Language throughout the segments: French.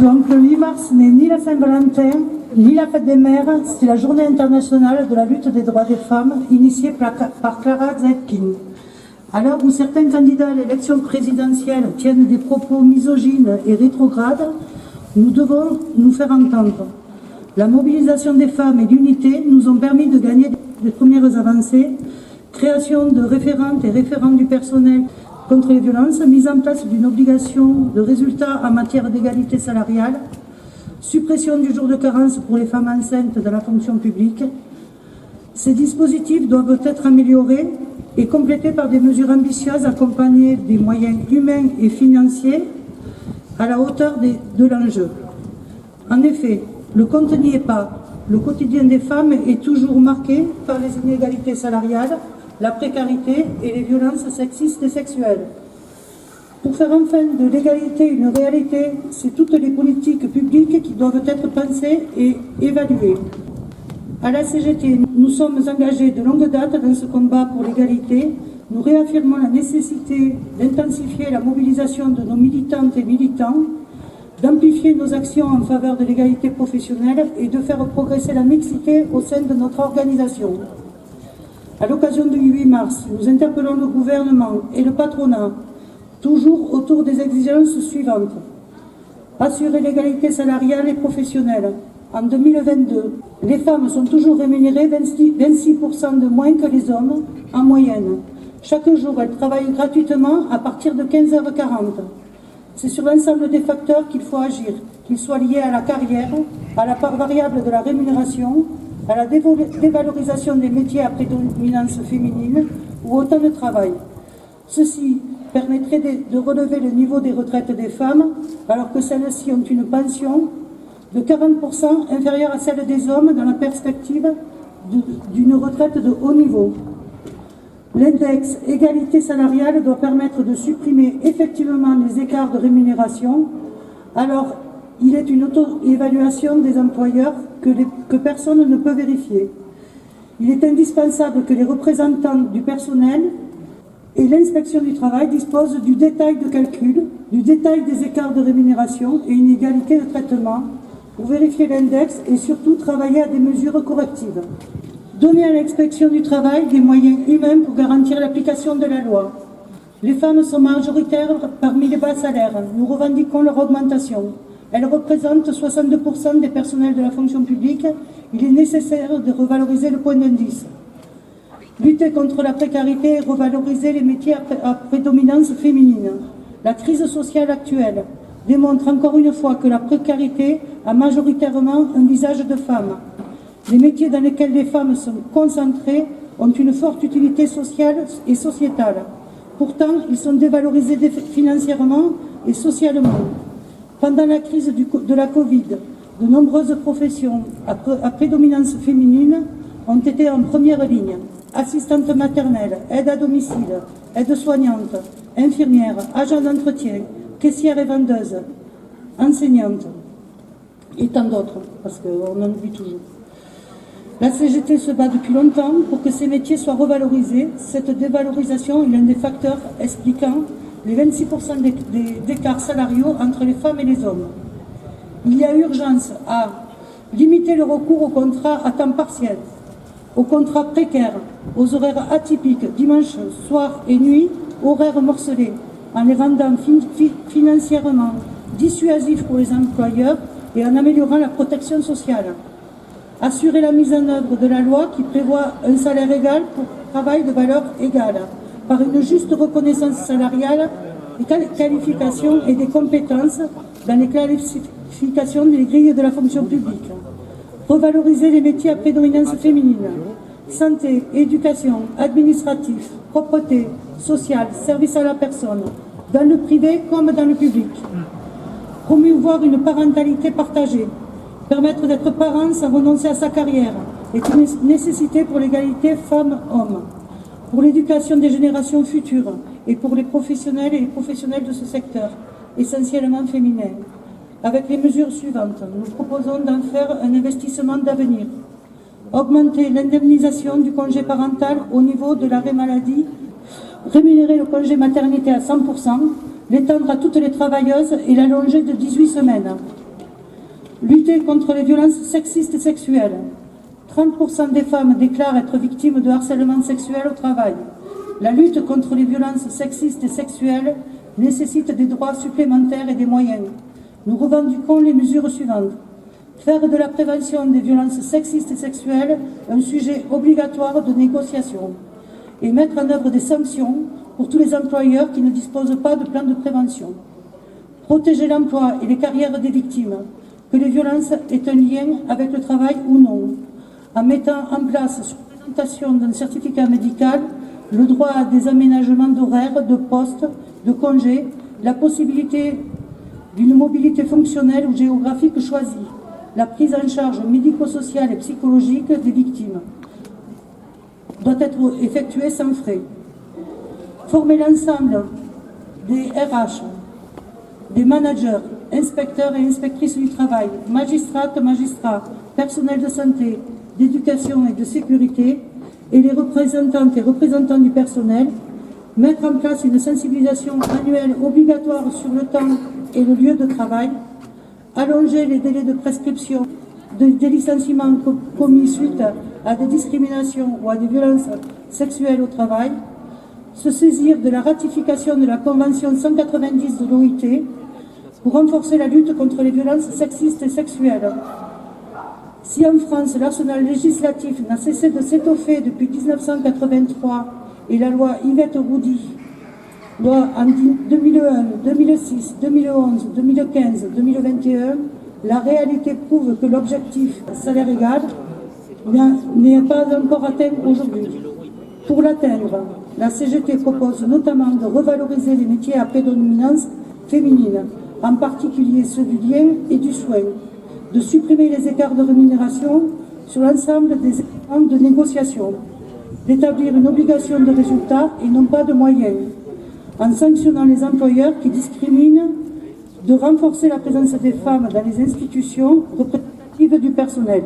Donc le 8 mars n'est ni la Saint-Valentin, ni la fête des mères, c'est la journée internationale de la lutte des droits des femmes, initiée par Clara Zetkin. À l'heure où certains candidats à l'élection présidentielle tiennent des propos misogynes et rétrogrades, nous devons nous faire entendre. La mobilisation des femmes et l'unité nous ont permis de gagner des premières avancées, création de référentes et référents du personnel contre les violences, mise en place d'une obligation de résultat en matière d'égalité salariale, suppression du jour de carence pour les femmes enceintes dans la fonction publique. Ces dispositifs doivent être améliorés et complétés par des mesures ambitieuses accompagnées des moyens humains et financiers à la hauteur de l'enjeu. En effet, le compte n'y est pas. Le quotidien des femmes est toujours marqué par les inégalités salariales, la précarité et les violences sexistes et sexuelles. Pour faire enfin de l'égalité une réalité, c'est toutes les politiques publiques qui doivent être pensées et évaluées. À la CGT, nous sommes engagés de longue date dans ce combat pour l'égalité. Nous réaffirmons la nécessité d'intensifier la mobilisation de nos militantes et militants, d'amplifier nos actions en faveur de l'égalité professionnelle et de faire progresser la mixité au sein de notre organisation. À l'occasion du 8 mars, nous interpellons le gouvernement et le patronat, toujours autour des exigences suivantes. Assurer l'égalité salariale et professionnelle. En 2022, les femmes sont toujours rémunérées 26% de moins que les hommes en moyenne. Chaque jour, elles travaillent gratuitement à partir de 15h40. C'est sur l'ensemble des facteurs qu'il faut agir, qu'ils soient liés à la carrière, à la part variable de la rémunération, à la dévalorisation des métiers à prédominance féminine ou au temps de travail. Ceci permettrait de relever le niveau des retraites des femmes, alors que celles-ci ont une pension de 40% inférieure à celle des hommes dans la perspective d'une retraite de haut niveau. L'index égalité salariale doit permettre de supprimer effectivement les écarts de rémunération. Alors, il est une auto-évaluation des employeurs que personne ne peut vérifier. Il est indispensable que les représentants du personnel et l'inspection du travail disposent du détail de calcul, du détail des écarts de rémunération et une égalité de traitement pour vérifier l'index et surtout travailler à des mesures correctives. Donner à l'inspection du travail des moyens humains pour garantir l'application de la loi. Les femmes sont majoritaires parmi les bas salaires. Nous revendiquons leur augmentation. Elles représentent 62% des personnels de la fonction publique. Il est nécessaire de revaloriser le point d'indice. Lutter contre la précarité et revaloriser les métiers à prédominance féminine. La crise sociale actuelle démontre encore une fois que la précarité a majoritairement un visage de femme. Les métiers dans lesquels les femmes sont concentrées ont une forte utilité sociale et sociétale. Pourtant, ils sont dévalorisés financièrement et socialement. Pendant la crise de la Covid, de nombreuses professions à prédominance féminine ont été en première ligne. Assistantes maternelles, aides à domicile, aides-soignantes, infirmières, agents d'entretien, caissières et vendeuses, enseignantes, et tant d'autres, parce qu'on en oublie toujours. La CGT se bat depuis longtemps pour que ces métiers soient revalorisés. Cette dévalorisation est l'un des facteurs expliquant les 26% d'écarts salariaux entre les femmes et les hommes. Il y a urgence à limiter le recours aux contrats à temps partiel, aux contrats précaires, aux horaires atypiques, dimanche, soir et nuit, horaires morcelés, en les rendant financièrement dissuasifs pour les employeurs et en améliorant la protection sociale. Assurer la mise en œuvre de la loi qui prévoit un salaire égal pour travail de valeur égale, par une juste reconnaissance salariale des qualifications et des compétences dans les classifications des grilles de la fonction publique. Revaloriser les métiers à prédominance féminine, santé, éducation, administratif, propreté, social, service à la personne, dans le privé comme dans le public. Promouvoir une parentalité partagée. Permettre d'être parent sans renoncer à sa carrière est une nécessité pour l'égalité femmes-hommes, pour l'éducation des générations futures et pour les professionnels et les professionnels de ce secteur, essentiellement féminin. Avec les mesures suivantes, nous proposons d'en faire un investissement d'avenir. Augmenter l'indemnisation du congé parental au niveau de l'arrêt maladie, rémunérer le congé maternité à 100%, l'étendre à toutes les travailleuses et l'allonger de 18 semaines. Lutter contre les violences sexistes et sexuelles. 30% des femmes déclarent être victimes de harcèlement sexuel au travail. La lutte contre les violences sexistes et sexuelles nécessite des droits supplémentaires et des moyens. Nous revendiquons les mesures suivantes. Faire de la prévention des violences sexistes et sexuelles un sujet obligatoire de négociation et mettre en œuvre des sanctions pour tous les employeurs qui ne disposent pas de plan de prévention. Protéger l'emploi et les carrières des victimes, que les violences aient un lien avec le travail ou non, en mettant en place, sur présentation d'un certificat médical, le droit à des aménagements d'horaires, de postes, de congés, la possibilité d'une mobilité fonctionnelle ou géographique choisie, la prise en charge médico-sociale et psychologique des victimes doit être effectuée sans frais. Former l'ensemble des RH, des managers, inspecteurs et inspectrices du travail, magistrates, magistrats, personnel de santé, d'éducation et de sécurité, et les représentantes et représentants du personnel, mettre en place une sensibilisation annuelle obligatoire sur le temps et le lieu de travail, allonger les délais de prescription des licenciements commis suite à des discriminations ou à des violences sexuelles au travail, se saisir de la ratification de la Convention 190 de l'OIT pour renforcer la lutte contre les violences sexistes et sexuelles. Si en France, l'arsenal législatif n'a cessé de s'étoffer depuis 1983 et la loi Yvette Roudy, loi en 2001, 2006, 2011, 2015, 2021, la réalité prouve que l'objectif salaire égal n'est pas encore atteint aujourd'hui. Pour l'atteindre, la CGT propose notamment de revaloriser les métiers à prédominance féminine, en particulier ceux du lien et du soin, de supprimer les écarts de rémunération sur l'ensemble des éléments de négociation, d'établir une obligation de résultat et non pas de moyens, en sanctionnant les employeurs qui discriminent, de renforcer la présence des femmes dans les institutions représentatives du personnel.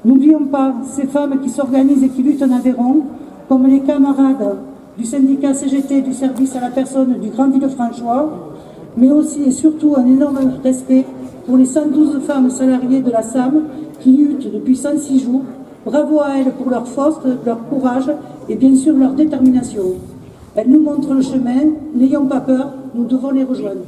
N'oublions pas ces femmes qui s'organisent et qui luttent en Aveyron, comme les camarades du syndicat CGT du service à la personne du Grand Villefranchois, mais aussi et surtout un énorme respect pour les 112 femmes salariées de la SAM qui luttent depuis 106 jours. Bravo à elles pour leur force, leur courage et bien sûr leur détermination. Elles nous montrent le chemin, n'ayons pas peur, nous devons les rejoindre.